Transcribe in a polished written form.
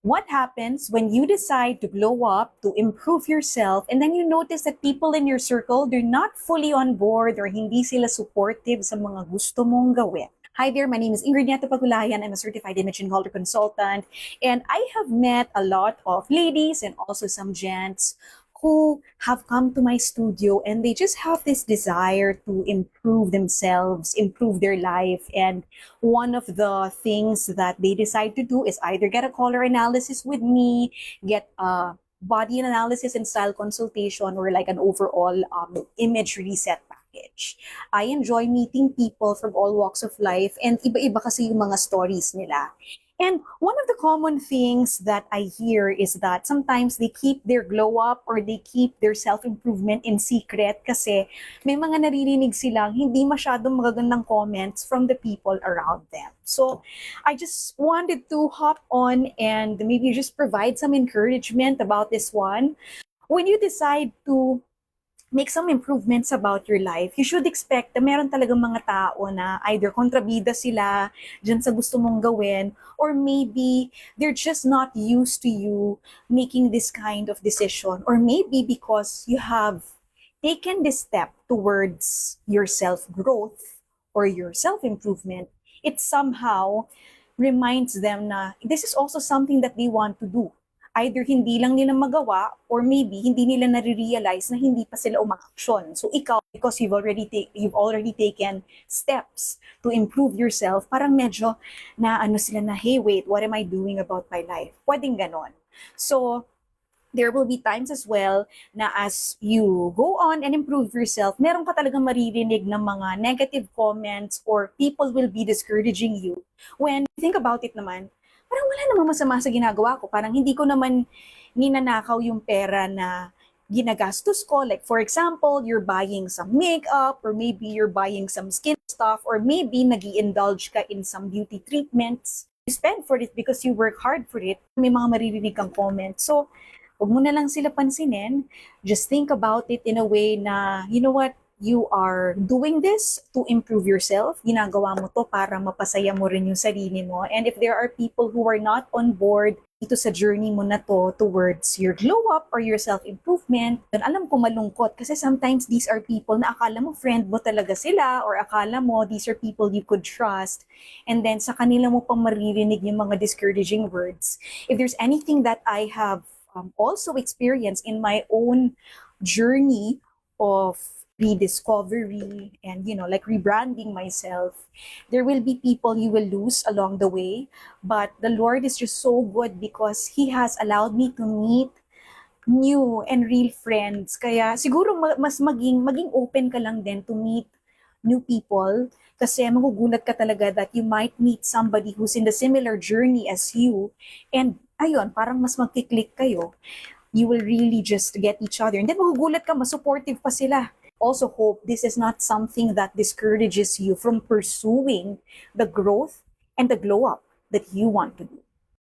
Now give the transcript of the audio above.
What happens when you decide to glow up, to improve yourself, and then you notice that people in your circle, they're not fully on board or hindi sila supportive sa mga gusto mong gawin? Hi there, my name is Ingrid Nieto Pagulayan. I'm a certified image and culture consultant, and I have met a lot of ladies and also some gents who have come to my studio and they just have this desire to improve themselves, improve their life. And one of the things that they decide to do is either get a color analysis with me, get a body analysis and style consultation, or like an overall image reset package. I enjoy meeting people from all walks of life and iba-iba kasi yung mga stories nila. And one of the common things that I hear is that sometimes they keep their glow up or they keep their self-improvement in secret kasi may mga naririnig silang hindi masyadong magagandang comments from the people around them. So I just wanted to hop on and maybe just provide some encouragement about this one. When you decide to make some improvements about your life, you should expect na meron talagang mga tao na either kontrabida sila dyan sa gusto mong gawin, or maybe they're just not used to you making this kind of decision, or maybe because you have taken this step towards your self-growth or your self-improvement, it somehow reminds them na this is also something that they want to do. Either hindi lang nila magawa or maybe hindi nila nare-realize na hindi pa sila umaaksyon. So ikaw, because you've already taken steps to improve yourself, parang medyo na ano sila na, hey, wait, what am I doing about my life? Pwedeng ganon. So there will be times as well na as you go on and improve yourself, meron ka talagang maririnig ng mga negative comments or people will be discouraging you. When you think about it naman, parang wala namang masama sa ginagawa ko. Parang hindi ko naman ninanakaw yung pera na ginagastos ko. Like for example, you're buying some makeup or maybe you're buying some skin stuff or maybe nag-i-indulge ka in some beauty treatments. You spend for it because you work hard for it. May mga maririnig kang comments. So, huwag mo na lang sila pansinin. Just think about it in a way na, you know what, you are doing this to improve yourself. Ginagawa mo to para mapasaya mo rin yung sarili mo. And if there are people who are not on board dito sa journey mo na to towards your glow up or your self-improvement, then alam ko malungkot kasi sometimes these are people na akala mo friend mo talaga sila or akala mo these are people you could trust. And then sa kanila mo pang maririnig yung mga discouraging words. If there's anything that I have also experienced in my own journey of rediscovery and like rebranding myself, there will be people you will lose along the way, but the Lord is just so good because He has allowed me to meet new and real friends. Kaya siguro mas maging open ka lang din to meet new people kasi magugulat ka talaga that you might meet somebody who's in the similar journey as you, and ayun, parang mas magkiklik kayo. You will really just get each other. And then magugulat ka, mas supportive pa sila. Also hope this is not something that discourages you from pursuing the growth and the glow up that you want to do.